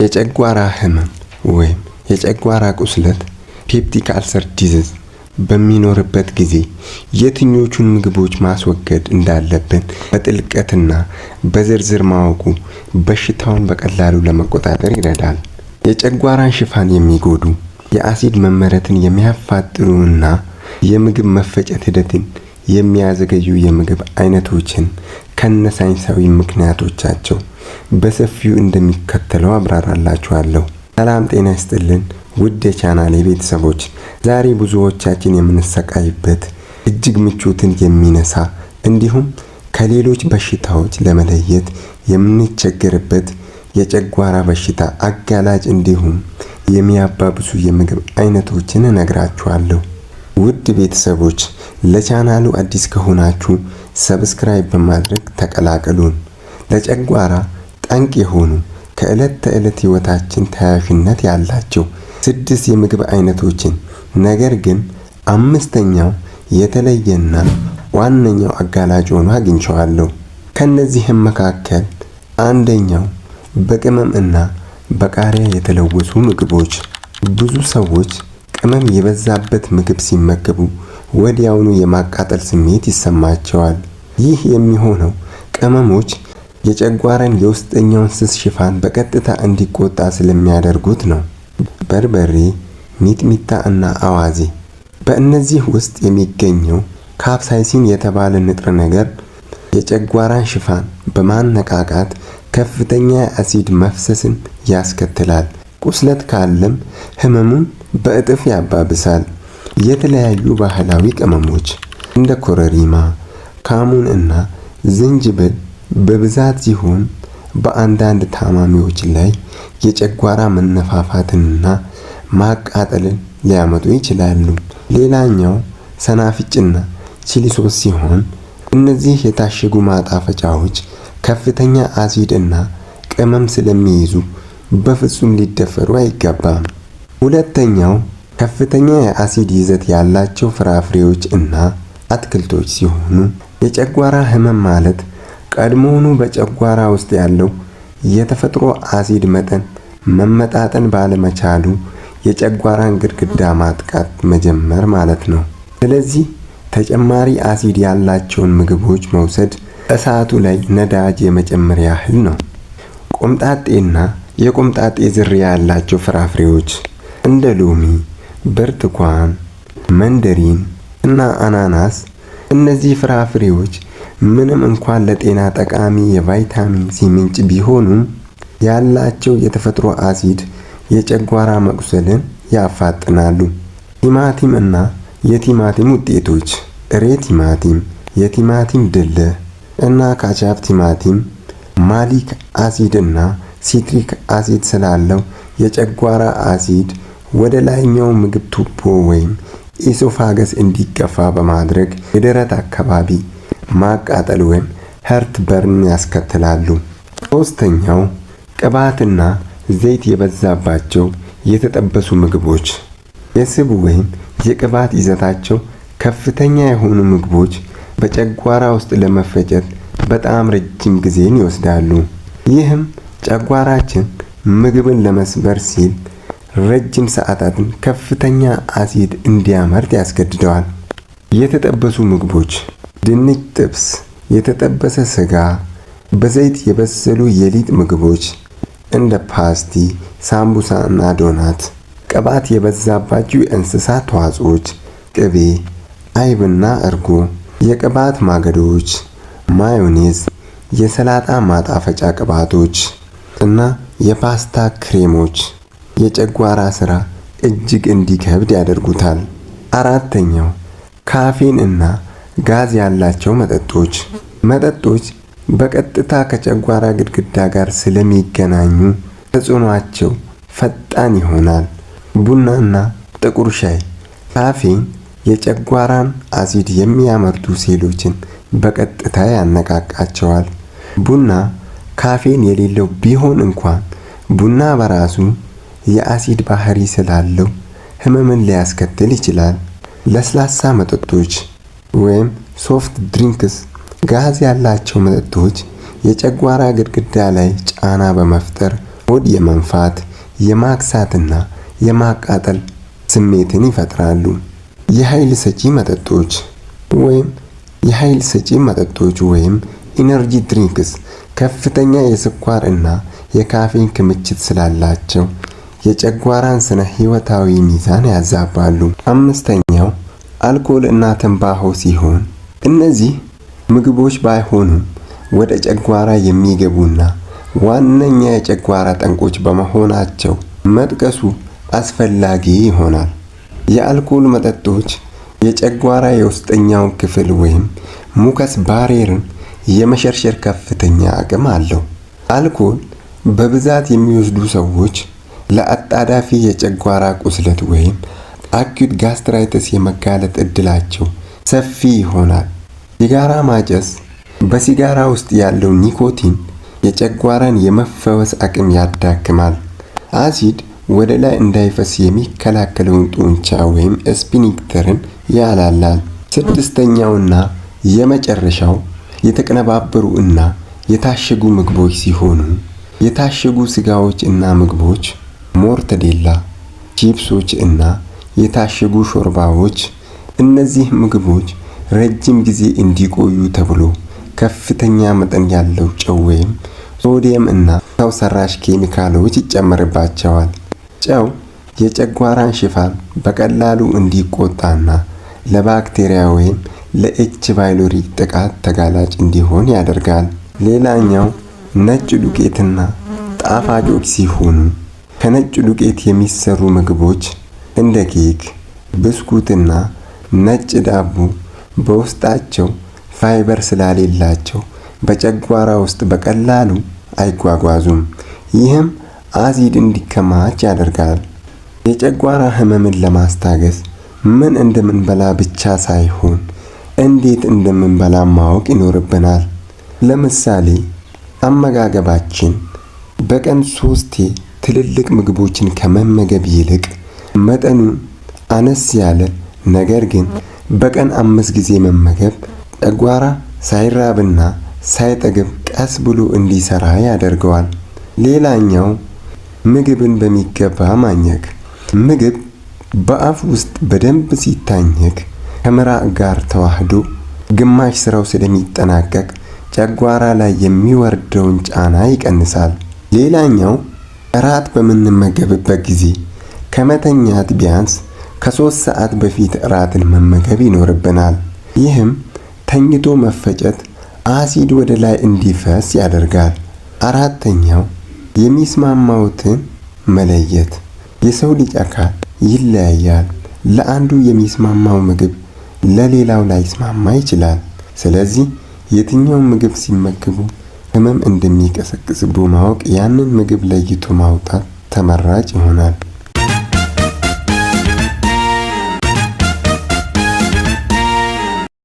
የጨጓራ ህመም ወይም የጨጓራ ቁስለት ፔፕቲክ አልሰር ዲዚዝ በሚኖርበት ጊዜ የትኞቹን ምግቦች ማስወገድ እንዳለብን በጥልቀትና በዝርዝር ማወቁ በሽታውን በቀላሉ ለመቆጣጠር ይረዳል። የጨጓራን ሽፋን የሚጎዱ የአሲድ መመረትን የሚያፋጥኑና የምግብ መፈጨት ሂደትን የሚያዘገዩ የምግብ አይነቶችን ከነሳይንሳዊ ምክንያቶቻቸው በሰፊው እንደሚከተለው አብራራላችኋለሁ። ሰላም ጤና ይስጥልን ውድ የቻናሌ ቤተሰቦች፣ ዛሬ ብዙዎቻችን የምንሰቃይበት እጅግ ምቾትን የሚነሳ እንዲሁም ከሌሎች በሽታዎች ለመለየት የምንቸገርበት የጨጓራ በሽታ አጋላጭ እንዲሁም የሚያባብሱ የምግብ አይነቶችን እነግራችኋለሁ። ውድ ቤተሰቦች፣ ለቻናሉ አዲስ ከሆናችሁ ሰብስክራይብ በማድረግ ተቀላቀሉን። ለጨጓራ ጠንቅ የሆኑ ከዕለት ተዕለት ህይወታችን ተያያዥነት ያላቸው 6 የምግብ አይነቶችን ነገር ግን 5ኛው የተለየና ዋነኛው አጋላጭ ሆኖ አግኝቼዋለሁ። ከነዚህም መካከል አንደኛው በቅመም እና በቃሪያ የተለወሱ ምግቦች። ብዙ ሰዎች ቅመም የበዛበት ምግብ ሲመገቡ ወዲያውኑ የማቃጠል ስሜት ይሰማቸዋል። ይህ የሚሆነው ቅመሞች የጨጓራን የውስጠኛውን ስስ ሽፋን በቀጥታ እንዲቆጣ ስለሚያደርጉት ነው። በርበሬ፣ ሚጥሚጣ እና አዋዜ። በእነዚህ ውስጥ የሚገኘው ካፕሳይሲን የተባለ ንጥረ ነገር የጨጓራን ሽፋን በማነቃቃት ከፍተኛ የአሲድ መፍሰስን ያስከትላል። ቁስለት ካለም ህመሙን በእጥፍ ያባብሳል። የተለያዩ ባህላዊ ቅመሞች እንደ ኮረሪማ፣ ካሙን እና ዝንጅብል በብዛት ሲሆን በአንዳንድ ታማሚዎች ላይ የጨጓራ መነፋፋትንና ማቃጠልን ሊያመጡ ይችላሉ። ሌላኛው ሰናፍጭና ቺሊ ሶስ ሲሆን እነዚህ የታሸጉ ማጣፈጫዎች ከፍተኛ አሲድ እና ቅመም ስለሚይዙ በፍጹም ሊደፈሩ አይገባም። ሁለተኛው ከፍተኛ የአሲድ ይዘት ያላቸው ፍራፍሬዎች እና አትክልቶች ሲሆኑ የጨጓራ ህመም ማለት ቀድሞውኑ በጨጓራ ውስጥ ያለው የተፈጥሮ አሲድ መጠን መመጣጠን ባለመቻሉ የጨጓራን ግድግዳ ማጥቃት መጀመር ማለት ነው። ስለዚህ ተጨማሪ አሲድ ያላቸውን ምግቦች መውሰድ እሳቱ ላይ ነዳጅ የመጨመር ያህል ነው። ቆምጣጤና የቆምጣጤ ዝርያ ያላቸው ፍራፍሬዎች እንደ ሎሚ፣ ብርቱካን፣ መንደሪን እና አናናስ። እነዚህ ፍራፍሬዎች ምንም እንኳን ለጤና ጠቃሚ የቫይታሚን ሲ ምንጭ ቢሆኑም ያላቸው የተፈጥሮ አሲድ የጨጓራ መቁሰልን ያፋጥናሉ። ቲማቲም እና የቲማቲም ውጤቶች ጥሬ ቲማቲም፣ የቲማቲም ድልህ እና ካቻፕ ቲማቲም ማሊክ አሲድ እና ሲትሪክ አሲድ ስላለው የጨጓራ አሲድ ወደ ላይኛው ምግብ ቱቦ ወይም ኢሶፋገስ እንዲገፋ በማድረግ የደረት አካባቢ ማቃጠል ወይም ሄርት በርን ያስከትላሉ። ሶስተኛው ቅባትና ዘይት የበዛባቸው የተጠበሱ ምግቦች። የስብ ወይም የቅባት ይዘታቸው ከፍተኛ የሆኑ ምግቦች በጨጓራ ውስጥ ለመፈጨት በጣም ረጅም ጊዜን ይወስዳሉ። ይህም ጨጓራችን ምግብን ለመስበር ሲል ረጅም ሰዓታትን ከፍተኛ አሲድ እንዲያመርት ያስገድደዋል። የተጠበሱ ምግቦች ድንች ጥብስ፣ የተጠበሰ ስጋ፣ በዘይት የበሰሉ የሊጥ ምግቦች እንደ ፓስቲ፣ ሳምቡሳ እና ዶናት፣ ቅባት የበዛባቸው የእንስሳት ተዋጽኦች፣ ቅቤ፣ አይብና እርጎ፣ የቅባት ማገዶች፣ ማዮኔዝ፣ የሰላጣ ማጣፈጫ ቅባቶች እና የፓስታ ክሬሞች የጨጓራ ስራ እጅግ እንዲከብድ ያደርጉታል። አራተኛው ካፌን እና ጋዝ ያላቸው መጠጦች በቀጥታ ከጨጓራ ግድግዳ ጋር ስለሚገናኙ ተጽዕኖአቸው ፈጣን ይሆናል። ቡናና ጥቁር ሻይ። ካፌን የጨጓራን አሲድ የሚያመርቱ ሴሎችን በቀጥታ ያነቃቃቸዋል። ቡና ካፌን የሌለው ቢሆን እንኳን ቡና በራሱ የአሲድ ባህሪ ስላለው ህመምን ሊያስከትል ይችላል። ለስላሳ መጠጦች ወይም ሶፍት ድሪንክስ ጋዝ ያላቸው መጠጦች የጨጓራ ግድግዳ ላይ ጫና በመፍጠር ሆድ የመንፋት፣ የማክሳትና የማቃጠል ስሜትን ይፈጥራሉ። የኃይል ሰጪ መጠጦች ወይም ኢነርጂ ድሪንክስ ከፍተኛ የስኳር እና የካፌን ክምችት ስላላቸው የጨጓራን ስነ ህይወታዊ ሚዛን ያዛባሉ። አምስተኛው አልኮል እና ትንባሆ ሲሆን እነዚህ ምግቦች ባይሆኑም ወደ ጨጓራ የሚገቡና ዋነኛ የጨጓራ ጠንቆች በመሆናቸው መጥቀሱ አስፈላጊ ይሆናል። የአልኮል መጠጦች የጨጓራ የውስጠኛውን ክፍል ወይም ሙከስ ባሬርን የመሸርሸር ከፍተኛ አቅም አለው። አልኮል በብዛት የሚወስዱ ሰዎች ለአጣዳፊ የጨጓራ ቁስለት ወይም አኪዩት ጋስትራይተስ የመጋለጥ እድላቸው ሰፊ ይሆናል። ሲጋራ ማጨስ በሲጋራ ውስጥ ያለው ኒኮቲን የጨጓራን የመፈወስ አቅም ያዳክማል። አሲድ ወደ ላይ እንዳይፈስ የሚከላከለውን ጡንቻ ወይም ስፊንክተርን ያላላል። ስድስተኛውና የመጨረሻው የተቀነባበሩ እና የታሸጉ ምግቦች ሲሆኑ የታሸጉ ስጋዎች እና ምግቦች፣ ሞርተዴላ፣ ቺፕሶች እና የታሸጉ ሾርባዎች። እነዚህ ምግቦች ረጅም ጊዜ እንዲቆዩ ተብሎ ከፍተኛ መጠን ያለው ጨው ወይም ሶዲየም እና ሰው ሰራሽ ኬሚካሎች ይጨመርባቸዋል። ጨው የጨጓራን ሽፋን በቀላሉ እንዲቆጣና ለባክቴሪያ ወይም ለኤች ፓይሎሪ ጥቃት ተጋላጭ እንዲሆን ያደርጋል። ሌላኛው ነጭ ዱቄትና ጣፋጮች ሲሆኑ ከነጭ ዱቄት የሚሰሩ ምግቦች እንደ ኬክ፣ ብስኩትና ነጭ ዳቦ በውስጣቸው ፋይበር ስላሌላቸው በጨጓራ ውስጥ በቀላሉ አይጓጓዙም። ይህም አሲድ እንዲከማች ያደርጋል። የጨጓራ ህመምን ለማስታገስ ምን እንደምንበላ ብቻ ሳይሆን እንዴት እንደምንበላ ማወቅ ይኖርብናል። ለምሳሌ አመጋገባችን በቀን 3 ትልልቅ ምግቦችን ከመመገብ ይልቅ መጠኑን አነስ ያለ ነገር ግን በቀን 5 ጊዜ መመገብ ጨጓራ ሳይራብና ሳይጠግብ ቀስ ብሎ እንዲሰራ ያደርገዋል። ሌላኛው ምግብን በሚገባ ማኘክ። ምግብ በአፍ ውስጥ በደንብ ሲታኘክ ከምራቅ ጋር ተዋህዶ ግማሽ ስራው ስለሚጠናቀቅ ጨጓራ ላይ የሚወርደውን ጫና ይቀንሳል። ሌላኛው እራት በምንመገብበት ጊዜ ከመተኛት ቢያንስ ከ3 ሰዓት በፊት እራትን መመገብ ይኖርብናል። ይህም ተኝቶ መፈጨት አሲድ ወደ ላይ እንዲፈስ ያደርጋል። አራተኛው የሚስማማውትን መለየት። የሰው ልጅ አካል ይለያያል። ለአንዱ የሚስማማው ምግብ ለሌላው ላይስማማ ይችላል። ስለዚህ የትኛው ምግብ ሲመገቡ ህመም እንደሚቀሰቅስ በማወቅ ያንን ምግብ ለይቶ ማውጣት ተመራጭ ይሆናል።